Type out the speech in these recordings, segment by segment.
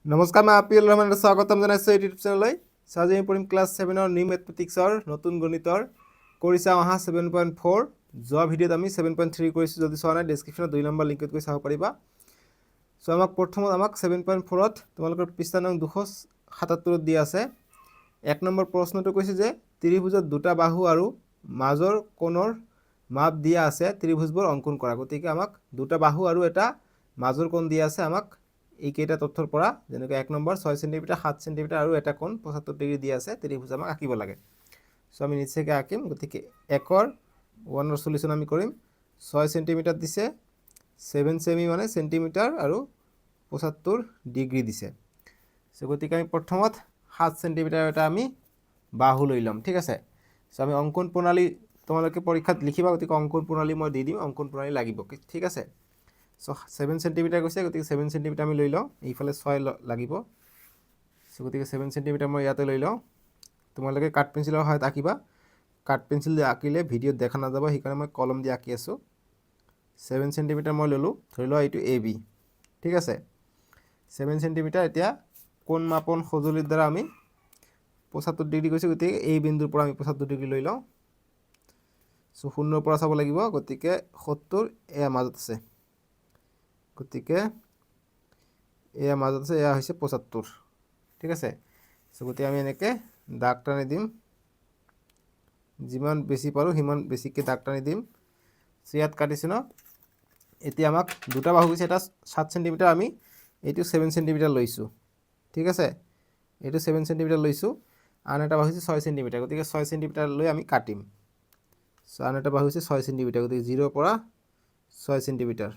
নমস্কাৰ, মই আপিল ৰহমানৰ স্বাগতম জনাইছোঁ ইউটিউব চেনেললৈ। আজি আমি পঢ়িম ক্লাছ 7ৰ নিউ মেথমেটিক্সৰ নতুন গণিতৰ কৰিছা অহা 7.4। যোৱা ভিডিঅ'ত আমি 7.3 কৰিছোঁ। যদি চোৱা নাই ডেছক্ৰিপশ্যনত 2 নম্বৰ লিংকত গৈ চাব পাৰিবা। চ' প্ৰথমত 7.4ত তোমালোকৰ পৃষ্ঠা নং 277 দিয়া আছে। 1 নম্বৰ প্ৰশ্নটো কৈছে যে ত্ৰিভুজত দুটা বাহু আৰু মাজৰ কোণৰ মাপ দিয়া আছে, ত্ৰিভুজবোৰ অংকন কৰা। গতিকে আমাক দুটা বাহু আৰু এটা মাজৰ কোণ দিয়া আছে। আমাক এইকেইটা তথ্যৰ পৰা যেনেকৈ 1 নম্বৰ 6 সেণ্টিমিটাৰ 7 সেণ্টিমিটাৰ আৰু এটা কোণ 75 ডিগ্ৰী দিয়া আছে, ত্ৰিভুজ আমাক আঁকিব লাগে। চ' আমি নিচেকৈ আঁকিম। গতিকে 1ৰ সলিউশ্যন আমি কৰিম। 6 সেণ্টিমিটাৰ দিছে, 7 সেমি মানে সেণ্টিমিটাৰ আৰু 75 ডিগ্ৰী দিছে। চ' গতিকে আমি প্ৰথমত 7 সেণ্টিমিটাৰ এটা আমি বাহু লৈ ল'ম, ঠিক আছে। চ' আমি অংকন প্ৰণালী তোমালোকে পৰীক্ষাত লিখিবা, গতিকে অংকন প্ৰণালী মই দি দিম, অংকন প্ৰণালী লাগিব, ঠিক আছে। চ' 7 সেণ্টিমিটাৰ কৈছে, গতিকে 7 সেণ্টিমিটাৰ আমি লৈ লওঁ। এইফালে 6 লাগিব। চ' গতিকে 7 সেণ্টিমিটাৰ মই ইয়াতে লৈ লওঁ। তোমালোকে কাঠ পেঞ্চিলৰ সহায়ত আঁকিবা। কাঠ পেঞ্চিল দি আঁকিলে ভিডিঅ'ত দেখা নাযাব, সেইকাৰণে মই কলম দি আঁকি আছোঁ। 7 সেণ্টিমিটাৰ মই ল'লোঁ। ধৰি লোৱা এইটো AB, ঠিক আছে। 7 সেণ্টিমিটাৰ এতিয়া কোণ মাপন সঁজুলিৰ দ্বাৰা আমি 75 ডিগ্ৰী কৈছোঁ, গতিকে এই বিন্দুৰ পৰা আমি 75 ডিগ্ৰী লৈ লওঁ। চ' 0ৰ পৰা চাব লাগিব, গতিকে 70 এয়া মাজত আছে। গতিকে এয়া মাজত আছে, এয়া হৈছে 75, ঠিক আছে। চ' গতিকে আমি এনেকৈ দাগ টানি দিম। যিমান বেছি পাৰোঁ সিমান বেছিকৈ দাগ টানি দিম। চ' ইয়াত কাটিছোঁ ন। এতিয়া আমাক দুটা বাহু হৈছে, এটা 7 সেণ্টিমিটাৰ, আমি এইটো 7 সেণ্টিমিটাৰ লৈছোঁ, ঠিক আছে। এইটো 7 সেণ্টিমিটাৰ লৈছোঁ। আন এটা বাহু হৈছে 6 সেণ্টিমিটাৰ, গতিকে 6 সেণ্টিমিটাৰ লৈ আমি কাটিম। চ' আন এটা বাহু হৈছে 6 সেণ্টিমিটাৰ, গতিকে 0ৰ পৰা 6 সেণ্টিমিটাৰ।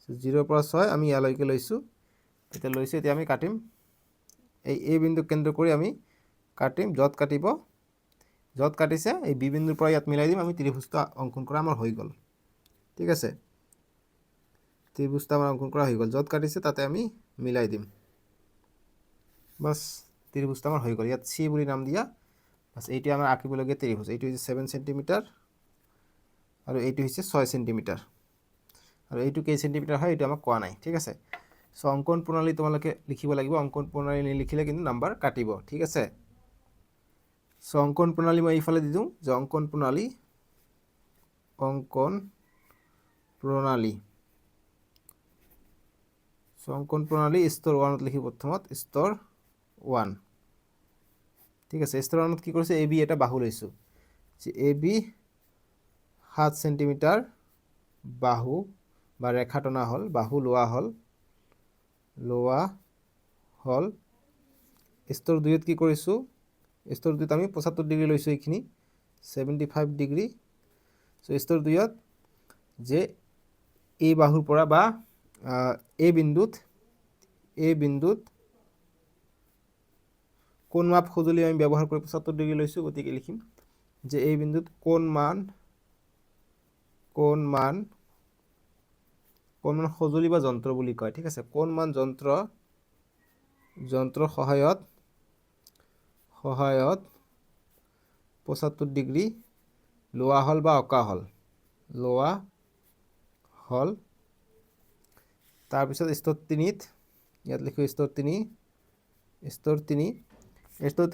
0ৰ পৰা 6 আমি ইয়ালৈকে লৈছোঁ। এতিয়া লৈছোঁ, এতিয়া আমি কাটিম। এই বিন্দুক কেন্দ্ৰ কৰি আমি কাটিম। য'ত কাটিব, য'ত কাটিছে এই বি বিন্দুৰ পৰা ইয়াত মিলাই দিম। আমি ত্ৰিভুজটো অংকন কৰা আমাৰ হৈ গ'ল, ঠিক আছে। ত্ৰিভুজটো আমাৰ অংকন কৰা হৈ গ'ল। য'ত কাটিছে তাতে আমি মিলাই দিম। বাছ, ত্ৰিভুজটো আমাৰ হৈ গ'ল। ইয়াত চি বুলি নাম দিয়া। বাছ, এইটো আমাৰ আঁকিবলগীয়া ত্ৰিভুজ। এইটো হৈছে 7 সেণ্টিমিটাৰ আৰু এইটো হৈছে 6 সেণ্টিমিটাৰ। আৰু এইটো কেই সেণ্টিমিটাৰ হয় এইটো আমাক কোৱা নাই, ঠিক আছে। চ' অংকন প্ৰণালী তোমালোকে লিখিব লাগিব। অংকন প্ৰণালী নিলিখিলে কিন্তু নাম্বাৰ কাটিব, ঠিক আছে। চ' অংকন প্ৰণালী মই এইফালে দি দিওঁ যে অংকন প্ৰণালী চ' অংকন প্ৰণালী স্তৰ 1ত লিখি প্ৰথমত স্তৰ 1, ঠিক আছে। স্তৰ 1ত কি কৰিছে, AB এটা বাহু লৈছোঁ। AB 7 সেণ্টিমিটাৰ বাহু বা ৰেখা টনা হ'ল, বাহু লোৱা হ'ল। স্তৰ 2ত কি কৰিছোঁ, স্তৰ 2ত আমি 75 ডিগ্ৰী লৈছোঁ, এইখিনি 75 ডিগ্ৰী। চ' স্তৰ 2ত যে এই বাহুৰ পৰা বা এই বিন্দুত কোণ মাপ সঁজুলি আমি ব্যৱহাৰ কৰি 75 ডিগ্ৰী লৈছোঁ। গতিকে লিখিম যে এই বিন্দুত কোণ মান সঁজুলি বা যন্ত্ৰ বুলি কয়, ঠিক আছে। কোণ মান যন্ত্ৰৰ সহায়ত 75 ডিগ্ৰী লোৱা হ'ল বা অঁকা হ'ল। তাৰপিছত স্তৰ 3ত ইয়াত লিখোঁ স্তৰ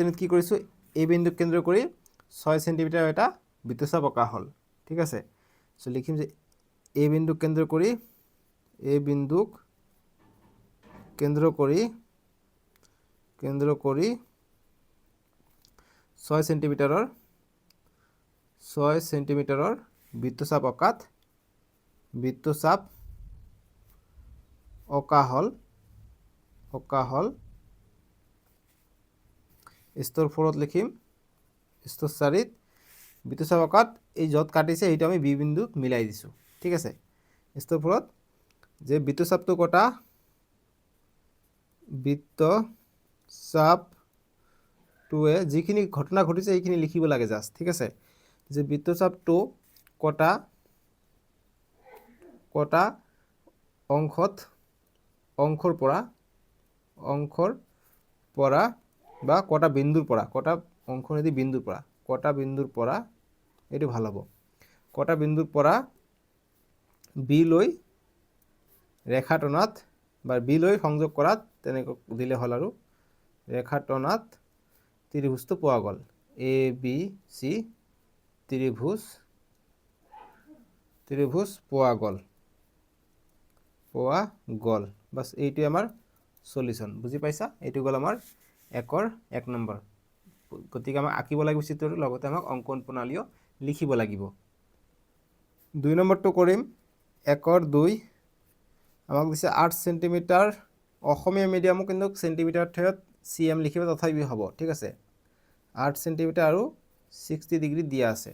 3ত কি কৰিছোঁ, এই বিন্দুক কেন্দ্ৰ কৰি 6 সেণ্টিমিটাৰ এটা বৃত্তচাপ অঁকা হ'ল, ঠিক আছে। চ' লিখিম যে এই বিন্দুক কেন্দ্ৰ কৰি 6 সেণ্টিমিটাৰৰ বৃত্তচাপ অঁকা হ'ল। স্তৰ 4ত লিখিম, স্তৰ 4ত বৃত্তচাপ অঁকাত এই য'ত কাটিছে সেইটো আমি বি বিন্দুত মিলাই দিছোঁ, ঠিক আছে। স্তৰ 4ত যে বৃত্তচাপটোৱে যিখিনি ঘটনা ঘটিছে সেইখিনি লিখিব লাগে জাষ্ট, ঠিক আছে। যে বৃত্তচাপটো কটা অংশৰ পৰা বা কটা বিন্দুৰ পৰা এইটো ভাল হ'ব। কটা বিন্দুৰ পৰা বি লৈ ৰেখা টনাত বা বি লৈ সংযোগ কৰাত তেনেকৈ দিলে হ'ল আৰু ৰেখাৰ টনাত ত্ৰিভুজটো পোৱা গ'ল এ বি চি ত্ৰিভুজ পোৱা গ'ল বাছ এইটোৱে আমাৰ সলিউশন বুজি পাইছা এইটো গ'ল আমাৰ 1ৰ 1 নম্বৰ গতিকে আমাক আঁকিব লাগিব চিত্ৰটো লগতে আমাক অঙ্কন প্ৰণালীও লিখিব লাগিব 2 নম্বৰটো কৰিম 1ৰ 2 আমাক দিছে 8 সেন্টিমিটাৰ অসমীয়া মিডিয়ামো কিন্তু সেন্টিমিটাৰ ঠাইত সিএম লিখিব তথাপি হ'ব ঠিক আছে 8 সেন্টিমিটাৰ আৰু 60 ডিগ্ৰী দিয়া আছে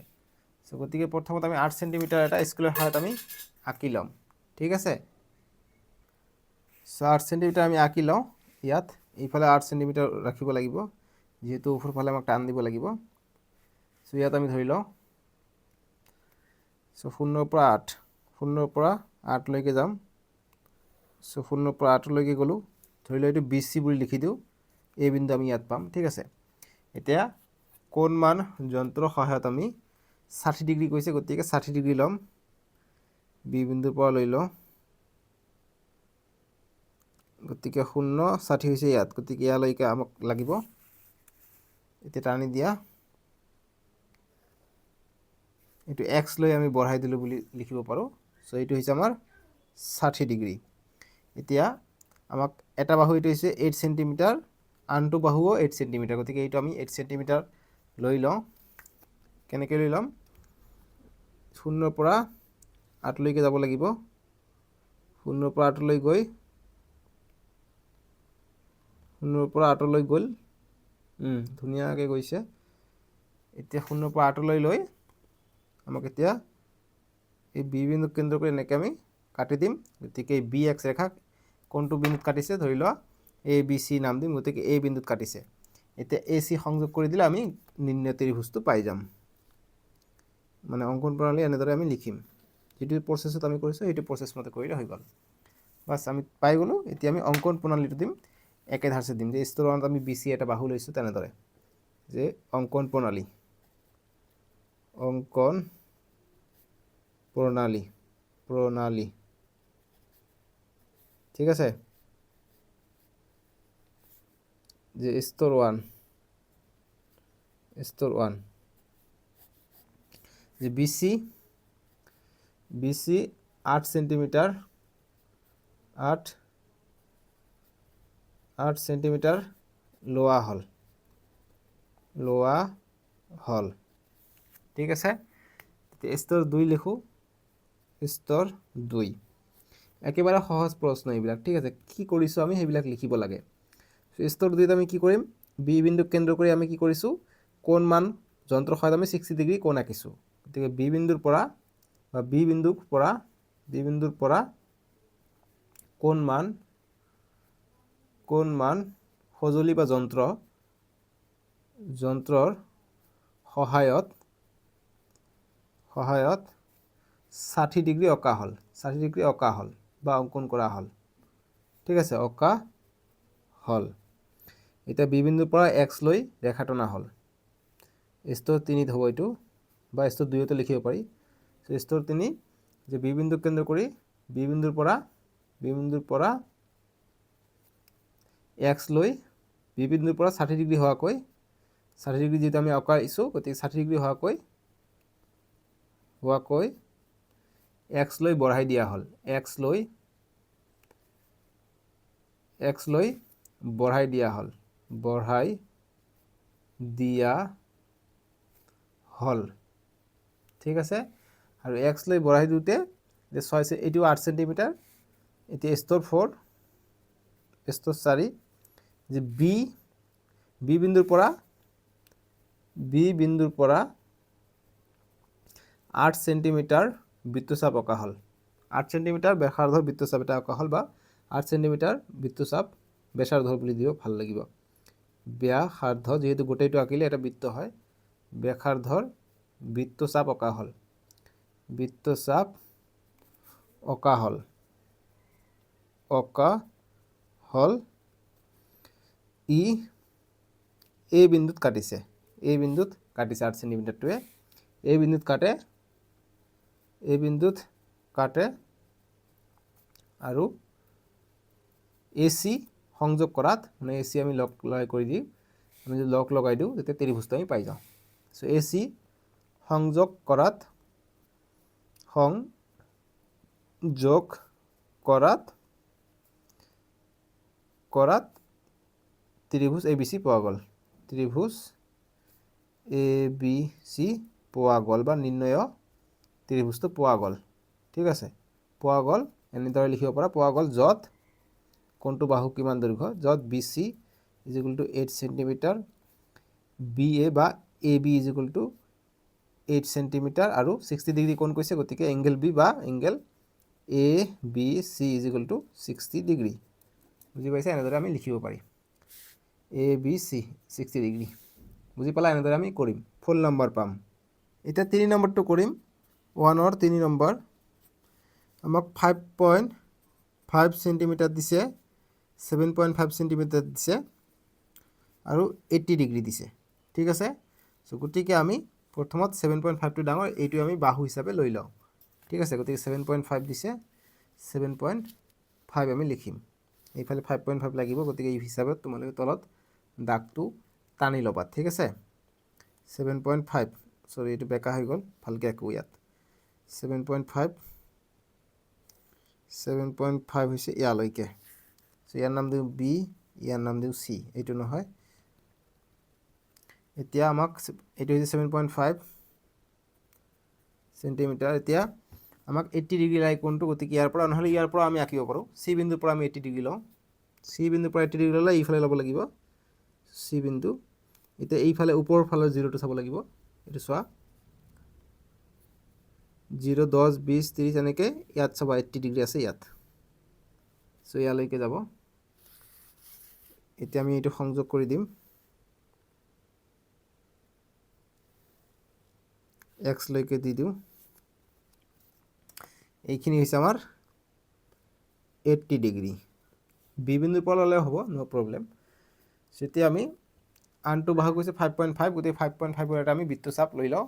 সো গতিকে প্ৰথমত আমি 8 সেন্টিমিটাৰ এটা স্কুলৰ হাত আমি আঁকি লম ঠিক আছে সো 8 সেন্টিমিটাৰ আমি আঁকি লওঁ ইয়াত এইফালে 8 সেন্টিমিটাৰ ৰাখিব লাগিব যেহেতু উপৰ ফালে আমাক টান দিব লাগিব সো ইয়াত আমি ধৰি লওঁ সো 0 ৰ পৰা 8 0 ৰ পৰা 8 লৈকে যাম সো 0 ৰ পৰা 8 লৈকে গ'লো ধৰি লওঁ এইটো BC বুলি লিখি দিওঁ এই বিন্দু আমি ইয়াত পাম ঠিক আছে এতিয়া কোণ মান যন্ত্ৰৰ সহায়ত আমি 60 ডিগ্ৰী কৈছে গতিকে 60 ডিগ্ৰী লম বি বিন্দুৰ পৰা লৈ লওঁ গতিকে 0 60 হৈছে ইয়াত গতিকে ইয়ালৈকে আমাক লাগিব এতিয়া টানি দিয়া এইটো x লৈ আমি বঢ়াই দিলো বুলি লিখিব পাৰো সো এইটো হৈছে আমাৰ 60 ডিগ্ৰী এতিয়া আমাক এটা বাহু এইটো হৈছে 8 সেন্টিমিটাৰ আনটো বাহুও 8 সেন্টিমিটাৰ গতিকে এইটো আমি 8 সেন্টিমিটাৰ লৈ লওঁ কেনেকৈ লৈ লম 0 ৰ পৰা 8 লৈকে যাব লাগিব 0 ৰ পৰা 8 লৈ গৈ 0 ৰ পৰা 8 লৈ গ'ল ধুনীয়াকৈ গৈছে এতিয়া 0 ৰ পৰা 8 লৈ আমাক এতিয়া এই বি বিন্দু কেন্দ্ৰ কৰি এনেকৈ আমি কাটি দিম গতিকে এই বি এক্স ৰেখা কোনটো বিন্দুত কাটিছে ধৰি লোৱা এ বি চি নাম দিম গতিকে এই বিন্দুত কাটিছে এতিয়া এ চি সংযোগ কৰি দিলে আমি নিৰ্ণয় ত্ৰিভুজটো পাই যাম মানে অঙ্কন প্ৰণালী এনেদৰে আমি লিখিম যেটো প্ৰসেছত আমি কৰিছো এইটো প্ৰসেছ মতে কৰিলে হৈ গ'ল বাস আমি পাই গলো এতিয়া আমি অঙ্কন প্ৰণালীটো দিম একে ধাৰসে দিম যে স্তৰত আমি বিসি এটা বাহু লৈছো তেনেদৰে যে অঙ্কন প্ৰণালী ঠিক আছে যে স্তৰ 1 যে BC 8 সেন্টিমিটাৰ 8 সেন্টিমিটাৰ লোৱা হল ঠিক আছে স্তৰ 2 লিখো স্তৰ 2 একেবাৰে সহজ প্ৰশ্ন এইবিলাক ঠিক আছে কি কৰিছো আমি সেইবিলাক লিখিব লাগে স্তৰ 2 আমি কি কৰিম বি বিন্দু কেন্দ্ৰ কৰি আমি কি কৰিছো কোণ মান যন্ত্ৰৰ সহায়ত আমি 60 ডিগ্ৰী কোণ আঁকিছো গতিকে বি বিন্দুৰ পৰা কোণ মান সঁজুলি বা যন্ত্ৰৰ সহায়ত 60 ডিগ্ৰী অঁকা হল বা অঙ্কন কৰা হল ঠিক আছে অঁকা হল এটা বি বিন্দুৰ পৰা x লৈ ৰেখা টনা হল স্তৰ 3 হ'ব এইটো বা স্তৰ 2 তে লিখিব পাৰি স্তৰ 3 যে বি বিন্দু কেন্দ্ৰ কৰি বি বিন্দুৰ পৰা x লৈ বি বিন্দুৰ পৰা 60 ডিগ্ৰী হোৱাকৈ 60 ডিগ্ৰী যেটা আমি অঁকাইছো গতিকে 60 ডিগ্ৰী হোৱাকৈ x লৈ বঢ়াই দিয়া হল x লৈ বঢ়াই দিয়া হল ঠিক আছে আৰু x লৈ বঢ়াই দিওতে যে 6 এইটো 8 সেন্টিমিটাৰ এটি স্তৰ 4 যে বি বিন্দুৰ পৰা 8 সেন্টিমিটাৰ বৃত্তচাপ অঁকা হল 8 সেন্টিমিটাৰ ব্যাসাৰ্ধৰ বৃত্তচাপ এটা অঁকা হল বা 8 সেন্টিমিটাৰ বৃত্তচাপ ব্যাসাৰ্ধ বুলি দিব ভাল লাগিব ব্যাসাৰ্ধ যেহেতু গোটেইটো আঁকিলে এটা বৃত্ত হয় ব্যাসাৰ্ধৰ বৃত্তচাপ অঁকা হল ই এই বিন্দুত কাটিছে 8 সেন্টিমিটাৰটোৱে এই বিন্দুত কাটে আৰু AC সংযোগ কৰাত মানে AC আমি লগ লগাই কৰি দিম, আমি যদি লগ লগাই দিওঁ তেতিয়া ত্ৰিভুজটো আমি পাই যাওঁ। সো AC সংযোগ কৰাত ত্ৰিভুজ ABC পোৱা গ'ল। ত্ৰিভুজ ABC পোৱা গ'ল বা নিৰ্ণয় ত্ৰিভুজটো পোৱা গ'ল। ঠিক আছে, পোৱা গ'ল এনেদৰে লিখিব পৰা, পোৱা গ'ল য'ত কোনটো বাহু কিমান দৈৰ্ঘ্য, য'ত BC = 8 সেন্টিমিটাৰ, BA বা AB = 8 সেন্টিমিটাৰ আৰু 60 ডিগ্ৰী কোণ কৈছে, গতিকে এংগেল B বা এংগেল ABC = 60 ডিগ্ৰী। বুজি পাইছে? এনেদৰে আমি লিখিব পাৰিম ABC 60 ডিগ্ৰী। বুজি পালা? এনেদৰে আমি কৰিম, ফুল নম্বৰ পাম। এতিয়া 3 নম্বৰটো কৰিম। 1ৰ 3 নম্বৰ আমাক 5.5 সেন্টিমিটাৰ দিছে, 7.5 সেন্টিমিটাৰ দিছে আৰু 80 ডিগ্ৰী দিছে। ঠিক আছে, সো গতিকে আমি প্ৰথমত 7.5টো ডাঙৰ, এইটো আমি বাহু হিচাপে লৈ লওঁ। ঠিক আছে, গতিকে 7.5 দিছে, 7.5 আমি লিখিম। এইফালে 5.5 লাগিব, গতিকে এই হিচাপত তোমালোকে তলত দাগটো টানি ল'বা। ঠিক আছে, 7.5, সৰি এইটো বেকা হৈ গ'ল, ভালকৈ আঁকো ইয়াত। 7.5 হৈছে ইয়ালৈকে। সো ইয়াৰ নাম দিওঁ B, ইয়াৰ নাম দিওঁ C, এইটো নহয়। এতিয়া আমাক এইটো হৈছে 7.5 সেন্টিমিটাৰ। এতিয়া আমাক 80 ডিগ্ৰী লাগে কোনটো, গতিকে ইয়াৰ পৰা নহ'লে ইয়াৰ পৰা আমি আঁকিব পাৰোঁ। C বিন্দুৰ পৰা আমি 80 ডিগ্ৰী লওঁ। C বিন্দুৰ পৰা 80 ডিগ্ৰী ল'লে এইফালে ল'ব লাগিব C বিন্দু। এতিয়া এইফালে ওপৰৰ ফালৰ 0টো চাব লাগিব। এইটো চোৱা, 0, 10, 20, 30 এনেকৈ ইয়াত চাবা 80 ডিগ্ৰী আছে ইয়াত। সো ইয়ালৈকে যাব। এতিয়া আমি এইটো সংযোগ কৰি দিম, X লৈকে দি দিওঁ। এইখিনি হৈছে আমাৰ 80 ডিগ্ৰী। B বিন্দুৰ পৰা ল'লে হ'ব, ন' প্ৰব্লেম। এতিয়া আমি আনটো বাহু কৈছে 5.5, গতিকে 5.5ৰ এটা আমি বৃত্তচাপ লৈ লওঁ।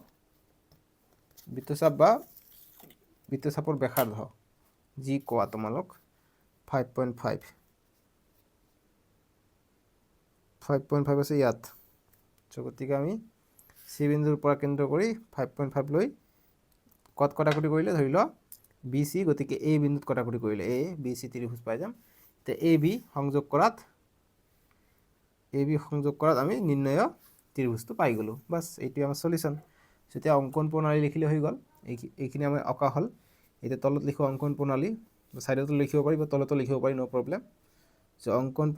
বৃত্তচাপ বা বৃত্তচাপৰ ব্যাসাৰ্ধ যি কোৱা তোমালোক, 5.5 আছে ইয়াত। সো গতিকে আমি C বিন্দুৰ পৰা কেন্দ্ৰ কৰি 5.5 লৈ ক'ত কটাকটি কৰিলে, ধৰি লোৱা BC, গতিকে A বিন্দুত কটাকটি কৰিলে ABC ত্ৰিভুজ পাই যাম। এতিয়া AB সংযোগ কৰাত আমি নিৰ্ণয় ত্ৰিভুজটো পাই গ'লোঁ। বাছ, এইটোৱে আমাৰ সলিউশ্যন। এতিয়া অংকন প্ৰণালী লিখিলে হৈ গ'ল। এইখিনি আমাৰ অঁকা হ'ল। এতিয়া তলত লিখোঁ অংকন প্ৰণালী, ছাইডতো লিখিব পাৰি বা তলতো লিখিব পাৰি, ন' প্ৰব্লেম। সো অংকন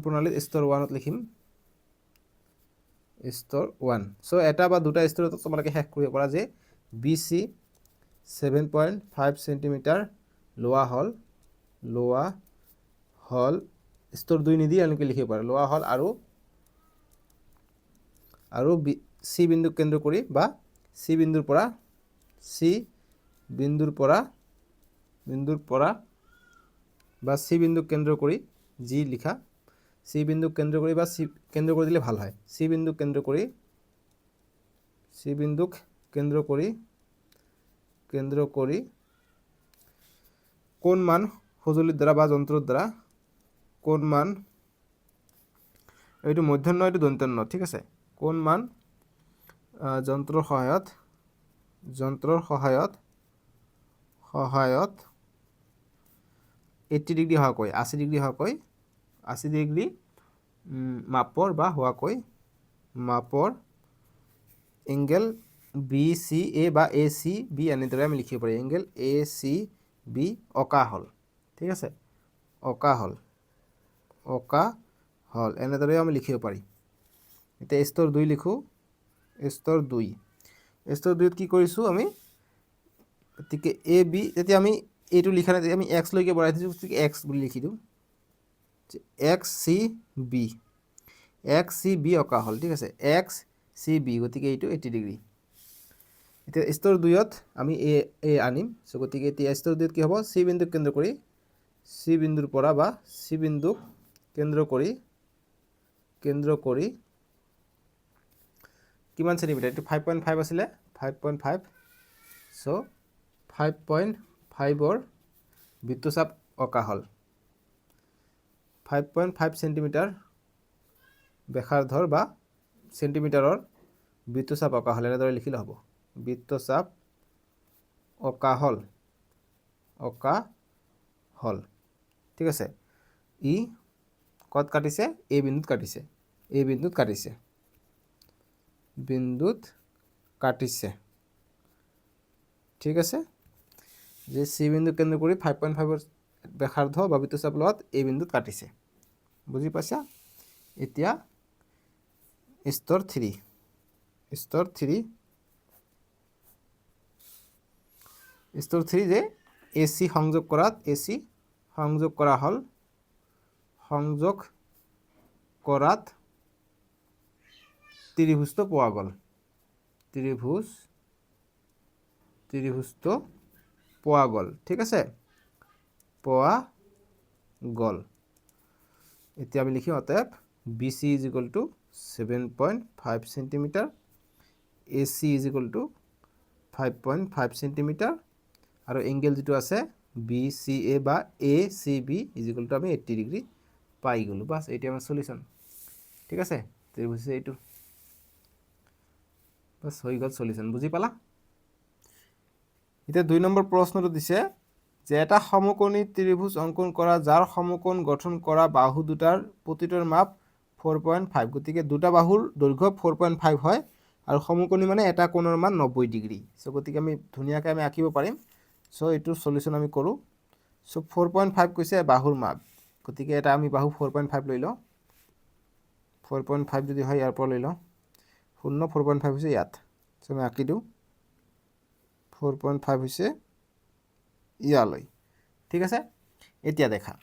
প্ৰণালীত স্তৰ 1ত লিখিম, স্তৰ 1। সো এটা বা দুটা স্তৰতো তোমালোকে শেষ কৰিব পাৰা যে BC 7.5 সেন্টিমিটাৰ লোৱা হ'ল, স্তৰ 2 নিদি এনেকৈ লিখিব পাৰা, লোৱা হ'ল আৰু C বিন্দুক কেন্দ্ৰ কৰি বা C বিন্দুৰ পৰা বা C বিন্দুক কেন্দ্ৰ কৰি যি লিখা, C বিন্দুক কেন্দ্ৰ কৰি বা কেন্দ্ৰ কৰি দিলে ভাল হয়। C বিন্দুক কেন্দ্ৰ কৰি কোন মান সঁজুলিৰ দ্বাৰা বা যন্ত্ৰৰ দ্বাৰা, কোন মান, এইটো মধ্যাহ্ন, এইটো দন্ত্য ন, ঠিক আছে, কোন মান যন্ত্ৰৰ সহায়ত 80 ডিগ্ৰী হোৱাকৈ, 80 ডিগ্ৰী মাপৰ এংগেল BCA বা ACB এনেদৰে আমি লিখিব পাৰি। এংগেল ACB অঁকা হ'ল। ঠিক আছে, অঁকা হ'ল, এনেদৰে আমি লিখিব পাৰি। এতিয়া স্তৰ 2 লিখোঁ, স্তৰ 2ত কি কৰিছোঁ আমি, গতিকে AB, যেতিয়া আমি এইটো লিখা নাই, আমি X লৈকে বঢ়াই দিছোঁ, গতিকে X বুলি লিখি দিওঁ, XCB অঁকা হ'ল। ঠিক আছে, XCB, গতিকে এইটো 80 ডিগ্ৰী। এতিয়া স্তৰ 2ত আমি A আনিম। সো গতিকে এতিয়া স্তৰ 2ত কি হ'ব, C বিন্দুক কেন্দ্ৰ কৰি, C বিন্দুৰ পৰা বা C বিন্দুক কেন্দ্ৰ কৰি কিমান সেন্টিমিটাৰ, এইটো 5.5 আছিলে, 5.5 সো 5.5 বৃত্তচাপ অঁকা হ'ল 5.5 সেন্টিমিটার ব্যাসাৰ্ধৰ বা সেন্টিমিটাৰৰ বৃত্তচাপ অঁকা হ'ল এনেদৰে লিখিলে হ'ব বৃত্তচাপ অঁকা হ'ল ঠিক আছে ই কত কাটিছে এই বিন্দুত কাটিছে ঠিক আছে যে সি বিন্দু কেন্দ্ৰ কৰি 5.5 ব্যাসাৰ্ধ বা বৃত্তচাপ লগত এই বিন্দুত কাটিছে বুজি পাইছা এতিয়া স্তৰ 3 যে এসি সংযোগ কৰা হল সংযোগ কৰাত ত্ৰিভুজটো পোৱা গ'ল ত্ৰিভুজটো পোৱা গ'ল ঠিক আছে পোৱা গ'ল এতিয়া আমি লিখিম অতএব BC = 7.5 সেন্টিমিটার AC = 5.5 সেন্টিমিটার আৰু এংগেল যেটো আছে BCA বা ACB = আমি 80 ডিগ্ৰী পাই গলো বাস এইটো আমাৰ সলিউশন ঠিক আছে ত্ৰিভুজ এইটো বাস হৈ গল সলিউশন বুজি পালা এতিয়া 2 নম্বৰ প্ৰশ্নটো দিছে যে এটা সমকোণী ত্ৰিভুজ অঙ্কন কৰা যাৰ সমকোণ গঠন কৰা বাহু দুটাৰ প্ৰতিটোৰ মাপ 4.5 গতিকে দুটা বাহুৰ দৈৰ্ঘ্য 4.5 হয় আৰু সমকোণী মানে এটা কোণৰ মান 90 ডিগ্ৰী সো গতিকে আমি ধুনিয়াকৈ আমি আঁকিব পাৰিম সো এইটো সলিউশন আমি কৰো সো 4.5 কৈছে বাহুৰ মাপ গতিকে এটা আমি বাহু 4.5 লৈ লওঁ 4.5 যদি হয় ইয়াৰ পৰা লৈ লওঁ 4.5 হৈছে ইয়াত সো আমি আঁকি দিওঁ 4.5 হৈছে ইয়ালৈ ঠিক আছে এতিয়া দেখা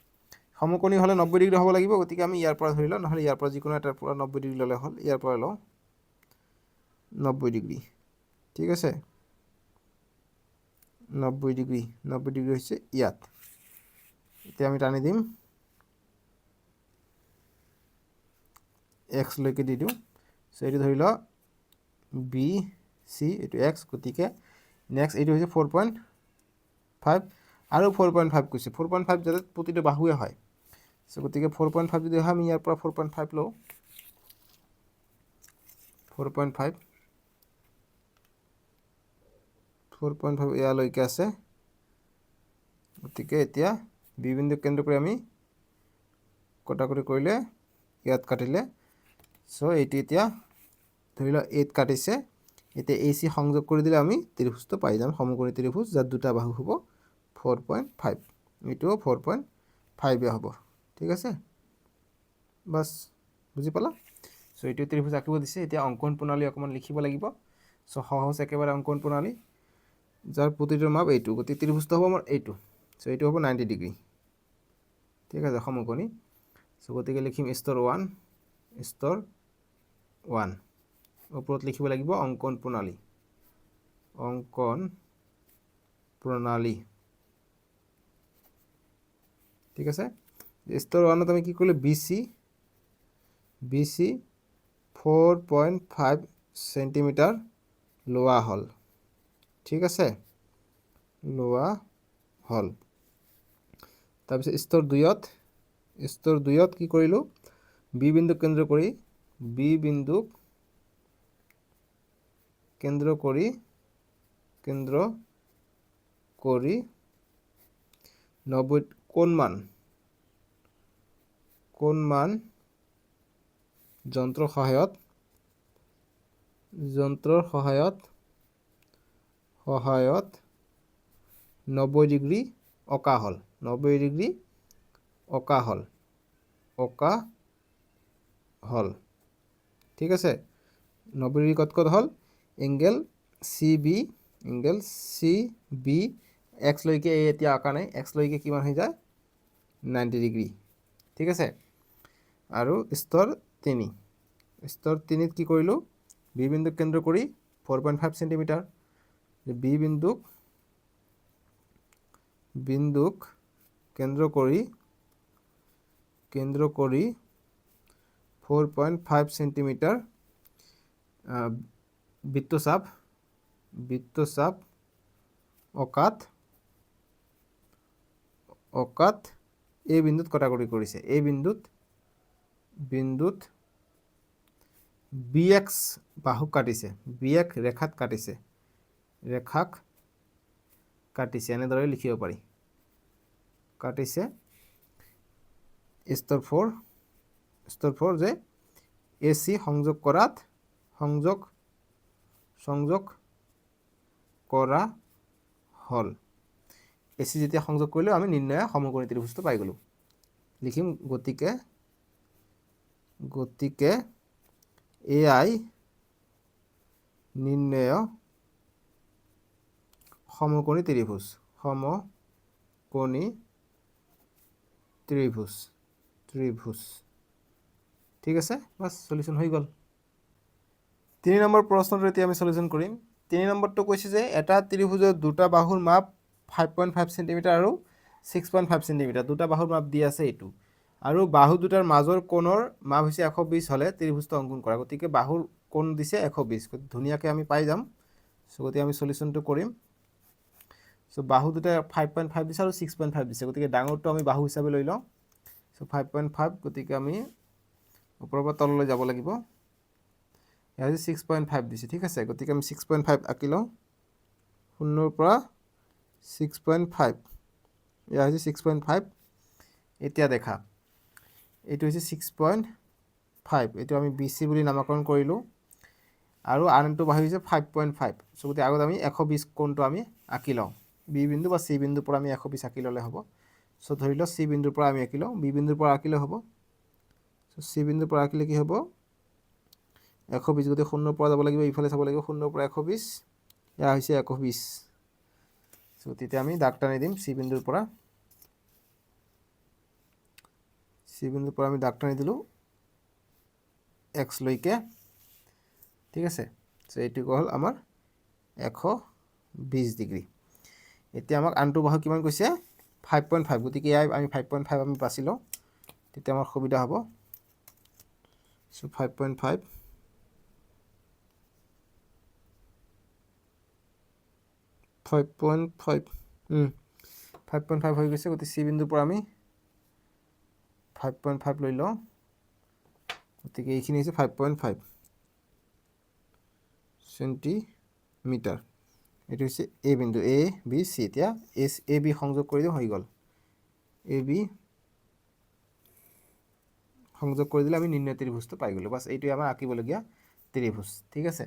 সমকোণী হলে 90 ডিগ্ৰী হ'ব লাগিব গতিকে আমি ইয়াৰ পৰা ধৰি লওঁ নহলে ইয়াৰ পৰা যিকোনো এটাৰ পৰা 90 ডিগ্ৰী ললে হ'ল ইয়াৰ পৰা লওঁ 90 ডিগ্ৰী ঠিক আছে 90 ডিগ্ৰী হৈছে ইয়াত এতিয়া আমি টানি দিম x লৈকে দি দিওঁ সো এইটো ধৰি লওঁ BC এইটো x গতিকে নেক্সট এইটো হৈছে 4.5 আৰু 4.5 কৈছে 4.5 যাতে প্ৰতিটো বাহুৱে হয় সো গতিকে 4.5 যদি হয় আমি ইয়াৰ পৰা 4.5 লওঁ 4.5 ইয়ালৈকে আছে গতিকে এতিয়া বি বিন্দু কেন্দ্ৰ কৰি আমি কটাকটি কৰিলে ইয়াত কাটিলে সো এইটো এতিয়া ধৰি লওঁ 8 কাটিছে এতিয়া AC সংযোগ কৰি দিলে আমি ত্ৰিভুজটো পাই যাম সমকোণী ত্ৰিভুজ যাৰ দুটা বাহু হ'ব 4.5 এইটো 4.5 হ'ব ঠিক আছে বাস বুজি পালা সো এইটো ত্ৰিভুজ আঁকিব দিছে এতিয়া অঙ্কন প্ৰণালী অকমান লিখিব লাগিব সো সহজ একেবাৰে অঙ্কন প্ৰণালী যাৰ প্ৰতিটোৰ মাপ এইটো গতি ত্ৰিভুজটো হ'ব আমাৰ এইটো সো এইটো হ'ব 90 ডিগ্ৰী ঠিক আছে সমকোণী সো গতিকে লিখিম স্তৰ 1 ওপৰত লিখিব লাগিব অঙ্কন প্ৰণালী ঠিক আছে স্তৰ 1ত আমি কি কৰিলে BC 4.5 সেন্টিমিটাৰ লোৱা হল ঠিক আছে লোৱা হল তাৰপিছত স্তৰ 2ত কি কৰিলো বি বিন্দু কেন্দ্ৰ কৰি 90 কোণ মান যন্ত্ৰৰ সহায়ত 90 ডিগ্ৰী অঁকা হল ঠিক আছে 90 ডিগ্ৰী কত হল এংগেল CB x লৈকে এতিয়া আঁকা নাই x লৈকে কিমান হৈ যায় 90 ডিগ্ৰী ঠিক আছে আৰু স্তৰ 3ত কি কৰিলো বি বিন্দু কেন্দ্ৰ কৰি 4.5 সেন্টিমিটাৰ বি বিন্দুক কেন্দ্ৰ কৰি 4.5 সেন্টিমিটাৰ বৃত্তচাপ অকাত অকাত এই বিন্দুত কটাকটি কৰিছে এই বিন্দুত BX বাহুক কাটিছে BX ৰেখাত কাটিছে এনেদৰে লিখিব পাৰি কাটিছে স্তৰ 4 যে AC সংযোগ কৰা হল AC যেতিয়া সংযোগ কৰিলে আমি নিৰ্ণয় সমকোণী ত্ৰিভুজটো পাই গলো লিখিম গতিকে AI নিৰ্ণয় সমকোণী ত্ৰিভুজ ঠিক আছে বাস সলিউশন হৈ গল 3 নম্বৰ প্ৰশ্নটো এতিয়া আমি সলিউশন কৰিম 3 নম্বৰটো কৈছে যে এটা ত্ৰিভুজৰ দুটা বাহুৰ মাপ 5.5 cm আৰু 6.5 cm দুটা বাহুৰ মাপ দি আছে এইটো আৰু বাহু দুটাৰ মাজৰ কোণৰ মাপ হৈছে 120 হলে ত্ৰিভুজটো অঙ্কন কৰা গতিকে বাহুৰ কোণ দিছে 120 ধুনিয়াকৈ আমি পাই যাম সো গতি আমি সলিউশনটো কৰিম সো বাহু দুটা 5.5 দিছে আৰু 6.5 দিছে গতিকে ডাঙৰটো আমি বাহু হিচাপে লৈ লওঁ সো 5.5 গতিকে আমি ওপৰৰ পৰা তললৈ যাব লাগিব ইয়াৰ 6.5 দিছে ঠিক আছে গতিকে আমি 6.5 আঁকি লওঁ 0 পৰা 6.5 ইয়াৰ 6.5 এতিয়া দেখা এইটো হৈছে 6.5 এইটো আমি BC বুলি নামকৰণ কৰিলো আৰু আনটো বাহু হৈছে 5.5 সো গতি আগত আমি 120 কোণটো আমি আঁকি লওঁ B বিন্দু বা C বিন্দুৰ পৰা আমি 120 আঁকি ললে হ'ব সো ধৰি লওঁ C বিন্দুৰ পৰা আমি আঁকি লওঁ B বিন্দুৰ পৰা আঁকিলে হ'ব সো C বিন্দুৰ পৰা আঁকিলে কি হ'ব 120 গতি 0 পৰা যাব লাগিব ইফালে চাব লাগিব 0 পৰা 120 ইয়া হৈছে 120 সো তেতিয়া আমি দাগ টানি দিম C বিন্দুৰ পৰা আমি দাগ টানি দিলো x লৈকে ঠিক আছে সো এইটো হ'ল আমাৰ 120 ডিগ্ৰী এতিয়া আমাক আনটো বাহু কিমান কৈছে 5.5 গতিকে আমি 5.5 আমি বাছি লওঁ তেতিয়া আমাৰ সুবিধা হ'ব সো 5.5 হৈ গৈছে গতি C বিন্দুৰ পৰা আমি 5.5 লৈ লওঁ গতিকে এইখিনি হৈছে 5.5 সেন্টিমিটাৰ এটো হৈছে A বিন্দু A B C এতিয়া AB সংযোগ কৰি দিও হৈ গল AB সংযোগ কৰি দিলে আমি নিৰ্ণয় ত্ৰিভুজটো পাই গলো বাস এইটোই আমাৰ আঁকিবলগীয়া ত্ৰিভুজ ঠিক আছে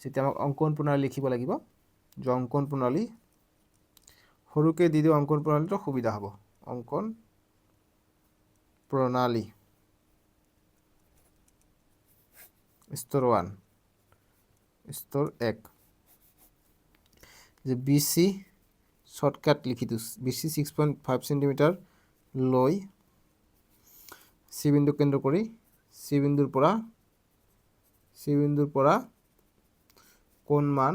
তেতিয়া আমাক অঙ্কন প্ৰণালী লিখিব লাগিব যে অঙ্কন প্ৰণালী সৰুকে দি দিও অঙ্কন প্ৰণালীটো সুবিধা হ'ব অঙ্কন প্ৰণালী স্তৰ 1 স্তৰ 1 যে BC শৰ্টকাট লিখি দিও BC 6.5 cm লৈ C বিন্দু কেন্দ্ৰ কৰি C বিন্দুৰ পৰা কোণ মান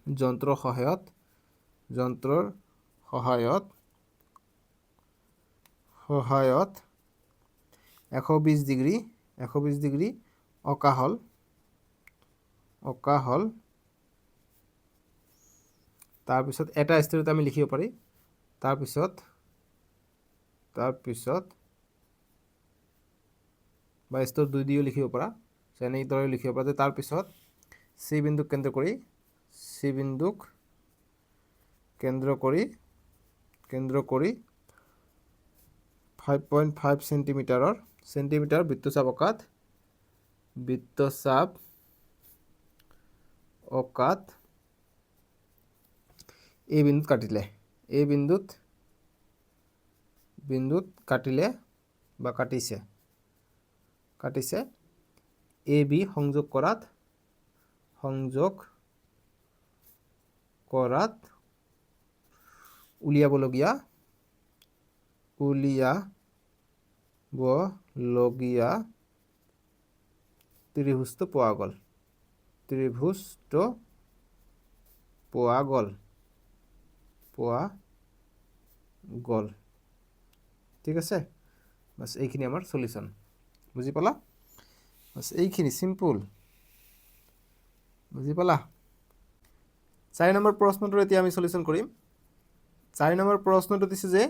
যন্ত্ৰৰ সহায়ত 120 ডিগ্ৰী অকা হল তাৰপিছত এটা স্থিৰতা আমি লিখিব পাৰি তাৰপিছত বা স্তৰ 2 দিও লিখিব পাৰা যেনে ইদৰে লিখিব পাৰা তাৰপিছত C বিন্দুক কেন্দ্ৰ কৰি 5.5 সেন্টিমিটাৰ বৃত্তচাপ অকাত এই বিন্দুত কাটিলে বা কাটিছে AB সংযোগ কৰাত উলিয়াবলগীয়া ত্ৰিভুজটো পোৱা গল ঠিক আছে বাস এইখিনি আমাৰ সলিউশন বুজি পালা বাস এইখিনি সিম্পল বুজি পালা 4 নম্বৰ প্ৰশ্নটো এতিয়া আমি সলিউশন কৰিম 4 নম্বৰ প্ৰশ্নটো দিছে যে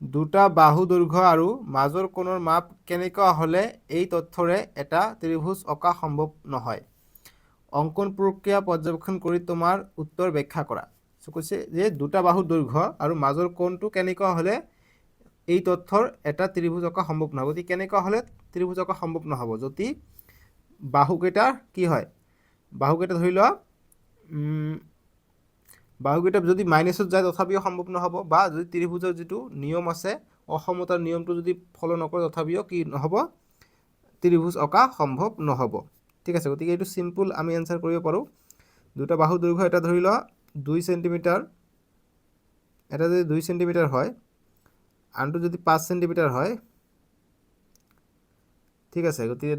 দুটা বাহু দৈৰ্ঘ্য আৰু মাজৰ কোণৰ মাপ কেনেকুৱা হলে এই তথ্যৰে এটা ত্ৰিভুজ অঁকা সম্ভৱ নহয় অঙ্কন প্ৰক্ৰিয়া পৰ্যবেক্ষণ কৰি তোমাৰ উত্তৰ ব্যাখ্যা কৰা সো কৈছে যে দুটা বাহুৰ দৈৰ্ঘ্য আৰু মাজৰ কোণটো কেনেকুৱা হলে এই তথ্যৰ এটা ত্ৰিভুজ অঁকা সম্ভৱ নহব গতি কেনেকুৱা হলে ত্ৰিভুজ অঁকা সম্ভৱ নহব যদি বাহুকেইটা কি হয় বাহুকেইটা ধৰি লোৱা বাহুকেইটা যদি মাইনাছত যায় তথাপিও সম্ভৱ নহব বা যদি ত্ৰিভুজৰ যেটো নিয়ম আছে অসমতাৰ নিয়মটো যদি ফলো নকৰে তথাপিও কি নহব ত্ৰিভুজ অঁকা সম্ভৱ নহব ঠিক আছে গতিকে এটো সিম্পল আমি আনসাৰ কৰিব পাৰো দুটা বাহু দৈৰ্ঘ্য এটা ধৰি লোৱা 2 সেন্টিমিটাৰ এটা যদি 2 সেন্টিমিটাৰ হয় আনটো যদি 5 সেন্টিমিটাৰ হয় ঠিক আছে গতিকে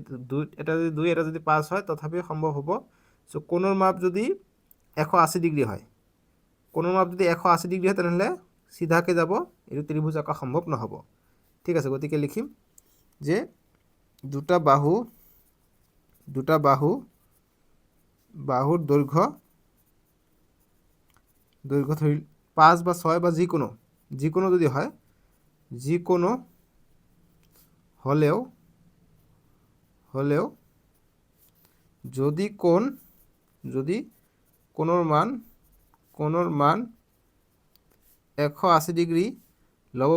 এটা যদি 2 এটা যদি 5 হয় তথাপিও সম্ভৱ হ'ব সো কোণৰ মাপ যদি 180 ডিগ্ৰী হয় কোণৰ মাপ যদি 180 ডিগ্ৰী হয় তেনহলে সিধাকে যাব এটো ত্ৰিভুজ আঁকা সম্ভৱ নহব ঠিক আছে গতিকে লিখিম যে দুটা বাহুৰ দৈৰ্ঘ্য ধৰি 5 বা 6 বা যিকোনো যদি হয় যিকোনো হলেও যদি কোণৰ মান 180 ডিগ্ৰী লব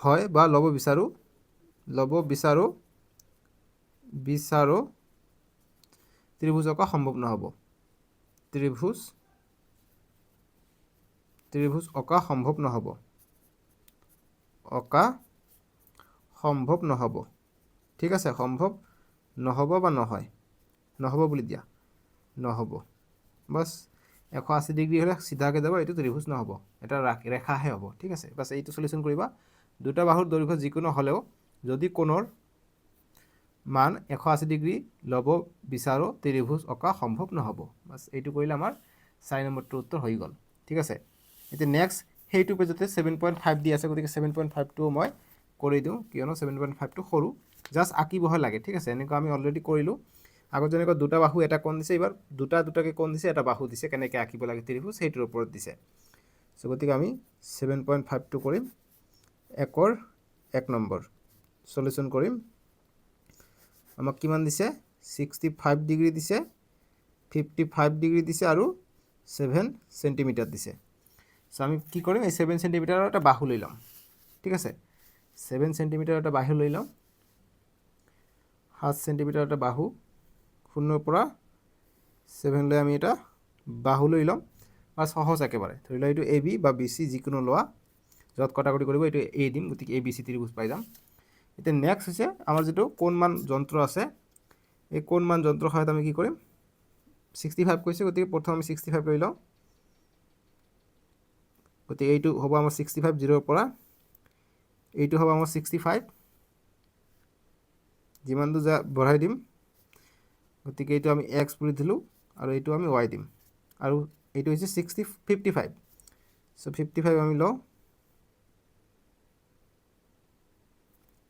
হয় বা লব বিচাৰো ত্ৰিভুজ অঁকা সম্ভৱ নহব ত্ৰিভুজ অঁকা সম্ভৱ নহব ঠিক আছে সম্ভৱ নহব বা নহব বুলি দিয়া নহব বাস 180 ডিগ্ৰী হলে সিধাকে যাব এটো ত্ৰিভুজ নহব এটা ৰেখাহে হ'ব ঠিক আছে বাস এইটো সলিউশন কৰিবা দুটা বাহুৰ দৈৰ্ঘ্য যিকোনো হলেও যদি কোণৰ মান 180 ডিগ্ৰী লব বিচাৰো ত্ৰিভুজ অঁকা সম্ভৱ নহব বাস এইটো কৰিলে আমাৰ 4 নম্বৰটো উত্তৰ হৈ গল ঠিক আছে এতিয়া নেক্সট হেইটো পেজতে 7.5 দি আছে গতিকে 7.5 টো মই কৰি দিও কিয়নো 7.5 টো সৰু জাস্ট আঁকিবহ লাগে ঠিক আছে এনেকৈ আমি অলৰেডি কৰিলো আগত যেনেকৈ দুটা বাহু এটা কোণ দিছে এবাৰ দুটাকে কোণ দিছে এটা বাহু দিছে কেনেকৈ আঁকিব লাগে ত্ৰিভুজ সেইটোৰ ওপৰত দিছে সো গতিকে আমি 7.5 টো কৰিম একৰ 1 নম্বৰ সলিউশন কৰিম আমাক কিমান দিছে 65 ডিগ্ৰী দিছে 55 ডিগ্ৰী দিছে আৰু 7 সেন্টিমিটাৰ দিছে সো আমি কি কৰিম এই 7 সেন্টিমিটাৰৰ এটা বাহু লৈ লম ঠিক আছে 7 সেন্টিমিটাৰ এটা বাহু লৈ লম 7 সেন্টিমিটাৰ এটা বাহু শূন্যৰ পৰা 7 লৈ আমি এটা বাহু লৈ লম বা সহজ একেবাৰে ধৰি লও এইটো AB বা BC যিকোনো লোৱা যত কটাকটি কৰিব এইটো A দিম গতিকে ABC ত্ৰিভুজ পাই যাম এতিয়া নেক্সট হৈছে আমাৰ যেটো কোণমান যন্ত্ৰ আছে এই কোণমান যন্ত্ৰৰ সহায়ত আমি কি কৰিম 65 কৈছে গতিকে প্ৰথম আমি 65 লৈ লওঁ গতিকে এইটো হ'ব আমাৰ 65 0 পৰা এইটো হ'ব আমাৰ 65 যিমান দু বঢ়াই দিম গতিকে এইটো আমি x বুলি দিলো আৰু এইটো আমি y দিম আৰু এইটো হৈছে 55 সো 55 আমি লওঁ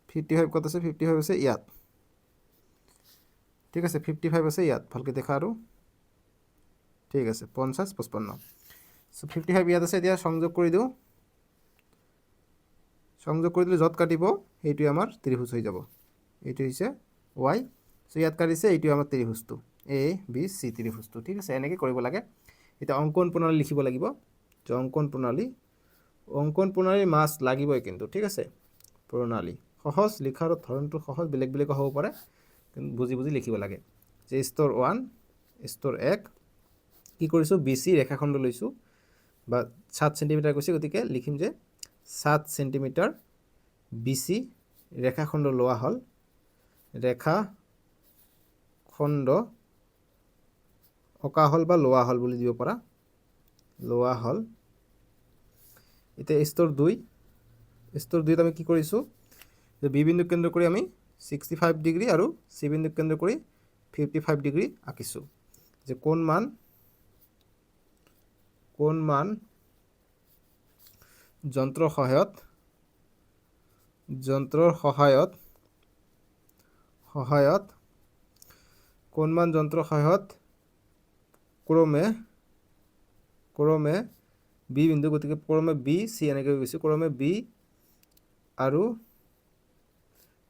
55 কত আছে 55 আছে ইয়াত ঠিক আছে 55 আছে ইয়াত ভালকে দেখা আৰু ঠিক আছে 50 55 সো 55 ইয়াত আছে এতিয়া সংযোগ কৰি দিও যত কাটিব এইটো আমাৰ ত্ৰিভুজ হৈ যাব এইটো হৈছে y সো ইয়াত কাটিছে এইটো আমাৰ ত্ৰিভুজটো A B C ত্ৰিভুজটো ঠিক আছে এনেকৈ কৰিব লাগে এটা অঙ্কন প্ৰণালী লিখিব লাগিব যে অঙ্কন প্ৰণালী মাস লাগিবই কিন্তু ঠিক আছে প্ৰণালী সহজ লিখাৰ ধৰণটো সহজ বেলেগ হ'ব পাৰে কিন্তু বুজি লিখিব লাগে যে স্তৰ 1 স্তৰ 1 কি কৰিছো BC ৰেখাখণ্ড লৈছো বা 7 সেন্টিমিটাৰ কৈছে গতিকে লিখিম যে 7 সেন্টিমিটাৰ BC ৰেখাখণ্ড লোৱা হল ৰেখাখণ্ড অকা হল বা লোৱা হল বুলি দিব পাৰা লোৱা হল এতিয়া স্তৰ 2 ত আমি কি কৰিছো যে বি বিন্দু কেন্দ্ৰ কৰি আমি 65 ডিগ্ৰী আৰু সি বিন্দু কেন্দ্ৰ কৰি 55 ডিগ্ৰী আঁকিছো যে কোণ মান যন্ত্ৰৰ সহায়ত কোণ মান যন্ত্ৰৰ সহায়ত ক্ৰমে বি বিন্দু, গতিকে ক্ৰমে বি চি এনেকৈ গৈছে, ক্ৰমে বি আৰু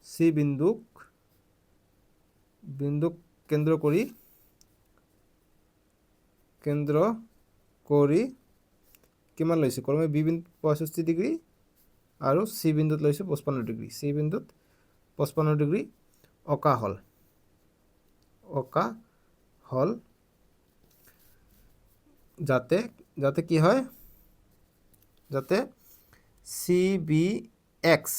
চি বিন্দুক কেন্দ্ৰ কৰি কিমান লৈছে, ক্ৰমে বি বিন্দুত 65 ডিগ্ৰী আৰু চি বিন্দুত লৈছে 55 ডিগ্ৰী, চি বিন্দুত 55 ডিগ্ৰী অঁকা হ'ল যাতে কি হয়, যাতে C B X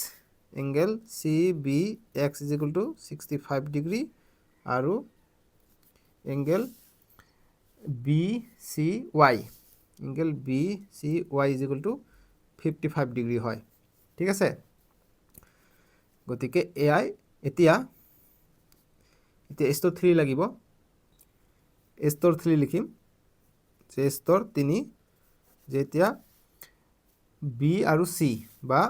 angle C B X is equal to 65 degree আৰু angle B C Y is equal to 55 degree হয়। ঠিক আছে, গতিকে এয়াই এতিয়া স্তৰ 3 লাগিব, স্তৰ 3 লিখিম যে স্তৰ 3 যে এতিয়া বি আৰু চি বা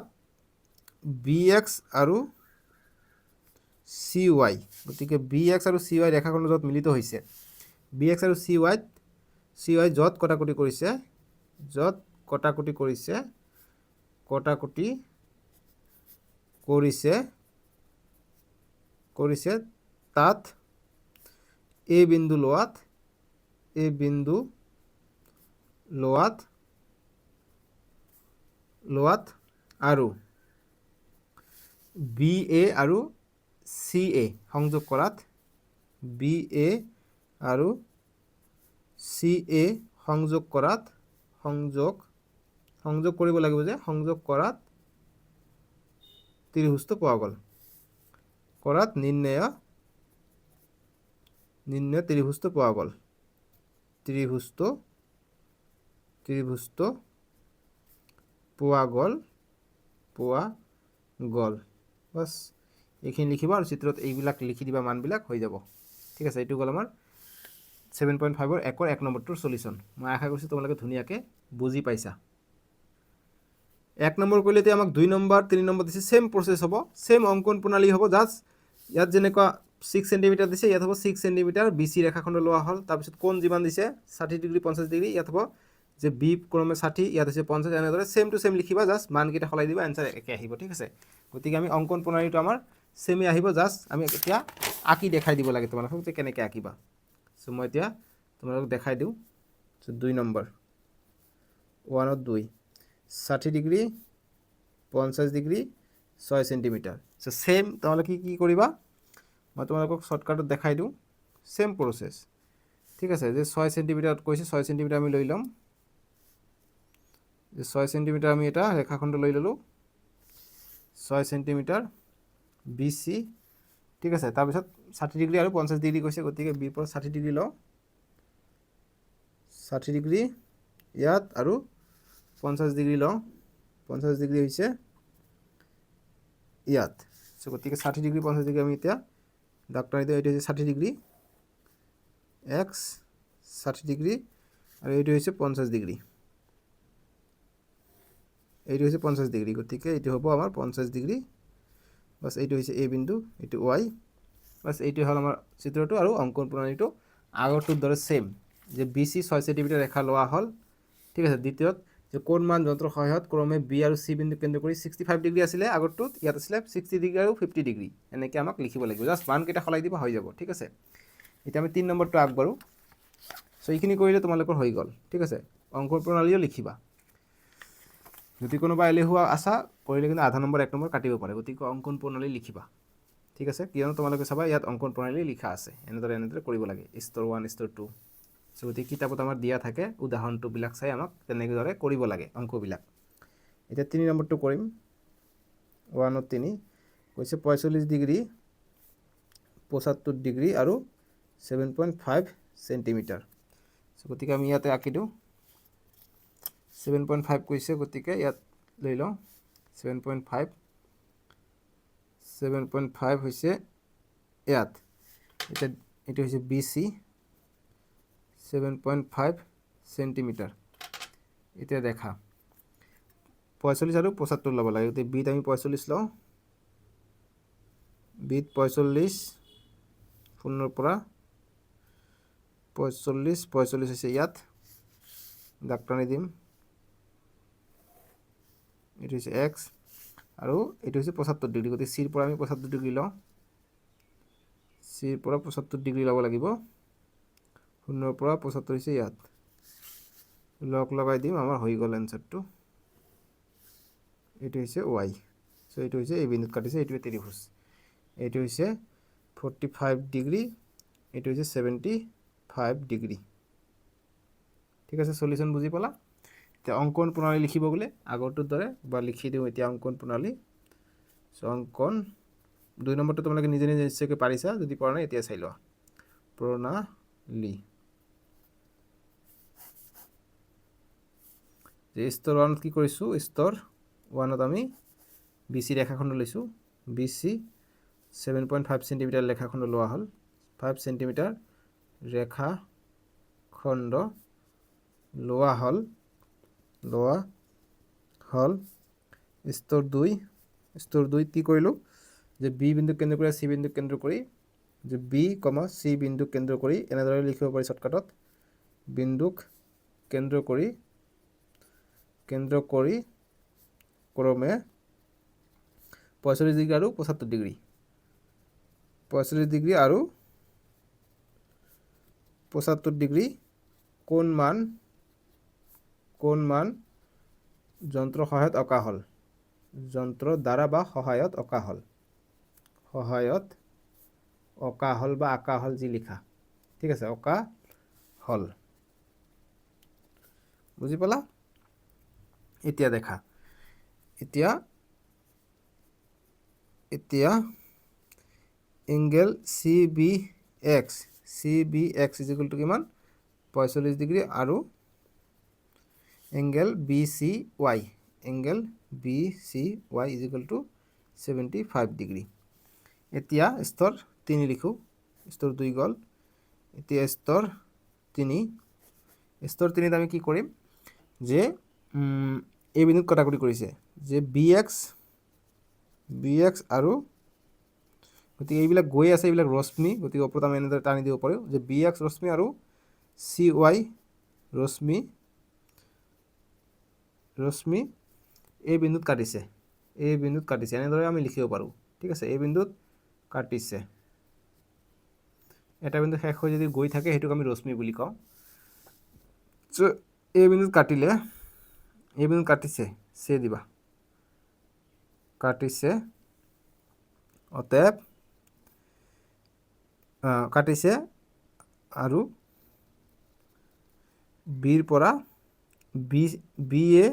বি এক্স আৰু চি ৱাই, গতিকে বি এক্স আৰু চি ৱাই ৰেখাখণ্ড য'ত মিলিত হৈছে, বি এক্স আৰু চি ৱাই য'ত কটাকটি কৰিছে তাত এ বিন্দু লোৱাত আৰু বি এ আৰু চি এ সংযোগ কৰাত, সংযোগ কৰিব লাগিব যে সংযোগ কৰাত ত্ৰিভুজটো পোৱা গ'ল, নিৰ্ণয় ত্ৰিভুজটো পোৱা গ'ল, পোৱা গ'ল বাছ এইখিনি লিখিবা আৰু চিত্ৰত এইবিলাক লিখি দিবা, মানবিলাক হৈ যাব। ঠিক আছে, এইটো গ'ল আমাৰ 7.5ৰ 1 নম্বৰটোৰ সলিউশ্যন। মই আশা কৰিছোঁ তোমালোকে ধুনীয়াকৈ বুজি পাইছা। 1 নম্বৰ কৰিলে এতিয়া আমাক 2 নম্বৰ 3 নম্বৰ দিছে, সেম প্ৰচেছ হ'ব, সেম অংকন প্ৰণালী হ'ব, জাষ্ট ইয়াত যেনেকুৱা 6 সেণ্টিমিটাৰ দিছে ইয়াত হ'ব 6 সেণ্টিমিটাৰ বি চি ৰেখাখণ্ড লোৱা হ'ল, তাৰপিছত কোণ যিমান দিছে 60 ডিগ্ৰী 50 ডিগ্ৰী, ইয়াত হ'ব যে বি ক্ৰমে 60 ইয়াত হৈছে 50, এনেদৰে সেম টু সেম লিখিবা, জাষ্ট মানকেইটা সলাই দিবা, এনচাৰ একে আহিব। ঠিক আছে, গতিকে আমি অংকন প্ৰণালীটো আমাৰ সেমে আহিব, জাষ্ট আমি এতিয়া আঁকি দেখাই দিব লাগে তোমালোকক যে কেনেকৈ আঁকিবা। চ' মই এতিয়া তোমালোকক দেখাই দিওঁ। চ' 2 নম্বৰ 1ত 2 60 ডিগ্ৰী 50 ডিগ্ৰী 6 সেণ্টিমিটাৰ। চ' সেম তোমালোকে কি কৰিবা, মই তোমালোকক শ্বৰ্টকাটত দেখাই দিওঁ, সেম প্ৰচেছ। ঠিক আছে, যে 6 সেণ্টিমিটাৰত কৈছে 6 সেণ্টিমিটাৰ আমি লৈ ল'ম, যে 6 সেণ্টিমিটাৰ আমি এটা ৰেখাখণ্ড লৈ ল'লোঁ, 6 সেণ্টিমিটাৰ বি চি। ঠিক আছে, তাৰপিছত 60 ডিগ্ৰী আৰু 50 ডিগ্ৰী কৈছে, গতিকে বিৰ পৰা 60 ডিগ্ৰী লওঁ, 60 ডিগ্ৰী ইয়াত আৰু 50 ডিগ্ৰী লওঁ, 50 ডিগ্ৰী হৈছে ইয়াত। চ' গতিকে 60 ডিগ্ৰী 50 ডিগ্ৰী আমি এতিয়া ডাক্তৰ এইটো হৈছে 60 ডিগ্ৰী এক্স 60 ডিগ্ৰী আৰু এইটো হৈছে 50 ডিগ্ৰী, এইটো হৈছে 50 ডিগ্ৰী, গতিকে এইটো হ'ব আমাৰ 50 ডিগ্ৰী। বাছ এইটো হৈছে এ বিন্দু, এইটো ৱাই, বাছ এইটো হ'ল আমাৰ চিত্ৰটো আৰু অংকন প্ৰণালীটো আগৰটোৰ দৰে সেম, যে বি চি 6 সেণ্টিমিটাৰ ৰেখা লোৱা হ'ল। ঠিক আছে, দ্বিতীয়ত যে কোণমান যন্ত্ৰৰ সহায়ত ক্ৰমে বি আৰু চি বিন্দু কেন্দ্ৰ কৰি 65 ডিগ্ৰী আছিলে আগৰটোত, ইয়াত আছিলে 60 ডিগ্ৰী আৰু 50 ডিগ্ৰী, এনেকৈ আমাক লিখিব লাগিব, জাষ্ট মানকেইটা সলাই দিবা হৈ যাব। ঠিক আছে, এতিয়া আমি 3 নম্বৰটো আগবাঢ়োঁ। চ' এইখিনি কৰিলে তোমালোকৰ হৈ গ'ল। ঠিক আছে, অংকন প্ৰণালীও লিখিবা, যদি কোনোবা এলেহুৱা আছা কৰিলে কিন্তু আধা নম্বৰ 1 নম্বৰ কাটিব পাৰে, গতিকে অংকন প্ৰণালী লিখিবা। ঠিক আছে, কিয়নো তোমালোকে চাবা ইয়াত অংকন প্ৰণালী লিখা আছে, এনেদৰে কৰিব লাগে, স্তৰ 1 স্তৰ 2। চ' গতিকে কিতাপত আমাৰ দিয়া থাকে, উদাহৰণটোবিলাক চাই আমাক তেনেদৰে কৰিব লাগে অংকবিলাক। এতিয়া 3 নম্বৰটো কৰিম, 1ত 3 কৈছে 45 ডিগ্ৰী 75 ডিগ্ৰী আৰু 7.5 সেণ্টিমিটাৰ। চ' গতিকে আমি ইয়াতে আঁকি দিওঁ, 7.5 কৈছে, গতিকে ইয়াত লৈ লওঁ 7.5 হৈছে ইয়াত, এতিয়া এইটো হৈছে বি চি 7.5 সেণ্টিমিটাৰ। এতিয়া দেখা 45 আৰু 75 ল'ব লাগে, গতিকে বিত আমি 45 লওঁ, বিত 45 0ৰ পৰা 45 45 হৈছে ইয়াত দাগ টানি দিম এইটো হৈছে x আৰু এইটো হৈছে 75 ডিগ্ৰী গতি c ৰ পৰা আমি 75 ডিগ্ৰী লওঁ c ৰ পৰা 75 ডিগ্ৰী ল'ব লাগিব 0 ৰ পৰা 75 হৈছে ইয়াত লক লগাই দিম আমাৰ হৈ গ'ল এনসারটো এইটো হৈছে y সো এইটো হৈছে এই বিন্দুত কাটিছে এইটো ত্ৰিভুজ এইটো হৈছে 45 ডিগ্ৰী এইটো হৈছে 75 ডিগ্ৰী ঠিক আছে সলিউশন বুজি পালা এতিয়া অঙ্কন প্ৰণালী লিখিব গলে আগৰটোৰ দৰে বা লিখি দিও এতিয়া অঙ্কন প্ৰণালী সো অঙ্কন 2 নম্বৰটো তোমালোকে নিজে নিজে নিশ্চয়কৈ পাৰিছা যদি পৰা নাই এতিয়া চাই লোৱা প্ৰণালী যে স্তৰ 1 কি কৰিছো স্তৰ 1 ত আমি BC ৰেখাখণ্ড লৈছো BC 7.5 cm ৰেখাখণ্ড লোৱা হল 5 cm ৰেখাখণ্ড লোৱা হল স্তৰ 2 কি কৰিলো যে B বিন্দু কেন্দ্ৰ কৰি C বিন্দু কেন্দ্ৰ কৰি যে B, C বিন্দু কেন্দ্ৰ কৰি এনেদৰে লিখিব পাৰি শৰ্টকাটত বিন্দুক কেন্দ্ৰ কৰি ক্ৰমে 45 ডিগ্ৰী আৰু 75 ডিগ্ৰী 45 ডিগ্ৰী আৰু 75 ডিগ্ৰী কোণ মান যন্ত্ৰ সহায়ত অঁকা হল যন্ত্ৰ দ্বাৰা বা সহায়ত অঁকা হল বা আঁকা হল যি লিখা ঠিক আছে অঁকা হল বুজি পালা এতিয়া দেখা এতিয়া এংগেল CBX ইকুয়াল টু কিমান 45 ডিগ্ৰী আৰু angle BCY equal to 75 degree এতিয়া স্তৰ 3 লিখো স্তৰ 2 গল এতিয়া স্তৰ 3 আমি কি কৰিম যে এই বিন্দুত কটাকটি কৰিছে যে BX আৰু গতিকে এইবিলাক গৈ আছে এইবিলাক ৰশ্মি গতিকে ওপৰত আমি এনেদৰে টানি দিব পাৰো যে BX ৰশ্মি আৰু CY ৰশ্মি এই বিন্দুত কাটিছে এনেদৰে আমি লিখিব পাৰো ঠিক আছে এই বিন্দুত কাটিছে এটা বিন্দু শেষ হৈ যদি গৈ থাকে হেতুক আমি ৰশ্মি বুলি কওঁ সো এই বিন্দুত কাটিছে সে দিবা কাটিছে অতএব কাটিছে আৰু বিৰ পৰা BA,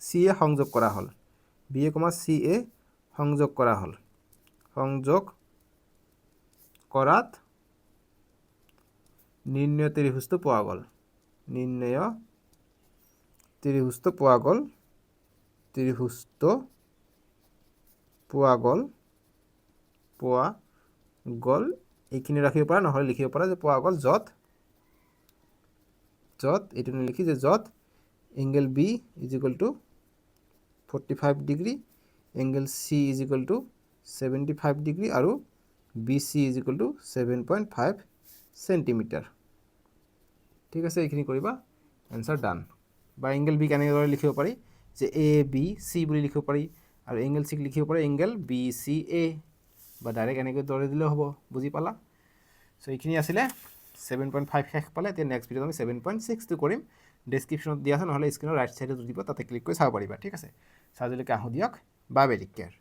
CA সংযোগ কৰা হল CA সংযোগ কৰা হল সংযোগ কৰাত নিৰ্ণয় ত্ৰিভুজটো পোৱা গল এইখিনি ৰাখিব পৰা নহলে লিখিব পৰা যে পোৱা গল যত এইটো লিখি যে যত angle B equal to 45 degree angle C equal to 75 degree আৰু BC ইকুয়াল টু 7.5 সেন্টিমিটাৰ ঠিক আছে এইখিনি কৰিবা আনসাৰ ডান বা এংগেল B কেনেদৰে লিখিব পাৰি যে ABC বুলি লিখিব পাৰি আৰু এংগেল C লিখিব পাৰি এংগেল BCA বা ডাইৰেক্ট এনেকৈ দৰে দিলে হ'ব বুজি পালা সো এইখিনি আছিল 7.5 শেষ পালে এতিয়া নেক্সট ভিডিওত আমি 7.6 টো কৰিম ডেসক্ৰিপচনত দিয়া আছে নহলে স্ক্ৰিনৰ ৰাইট সাইডত দিব তাতে ক্লিক কৰি চাব পাৰিবা ঠিক আছে সাজলৈকে আহো দিয়ক বাই বাই টেক কেয়াৰ